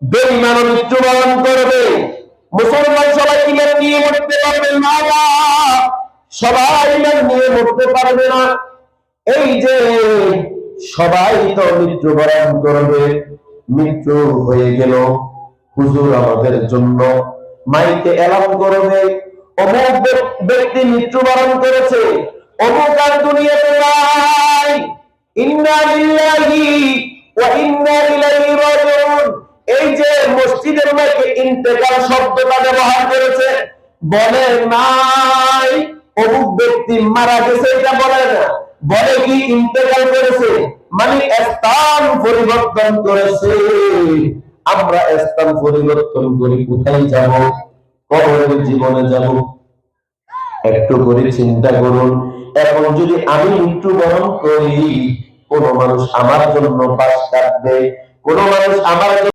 বেঈমান মৃত্যুবরণ করবে। মুসলমান সবাই ইমান নিয়ে মরতে পারবে না, সবাই ইমান নিয়ে মরতে পারবে না। এই যে সবাই তো মৃত্যুবরণ করবে, মৃত্যু হয়ে গেল, হুজুর আমাদের জন্য মাইকে এলান করবে, অমুক ব্যক্তি মৃত্যুবরণ করেছে, অমুক আর দুনিয়াতে নাই, ইন্না লিল্লাহি ওয়া ইন্না ইলাইহি রাজিউন। এই যে মসজিদের মাইকে ইন্তেকাল শব্দটা ব্যবহার করেছে, বলে নাই অমুক ব্যক্তি মারা গেছে, এটা বলে না, বলে কি ইন্তেকাল করেছে, মানে স্থান পরিবর্তন করেছে। আমরা স্থান পরিবর্তন করি কোথায় যাব? কবরের জীবনে যাব। একটু করে চিন্তা করুন, এখন যদি আমি মৃত্যুবরণ করি, কোন মানুষ আমার জন্য পাশ কাটবে? কোন মানুষ আমার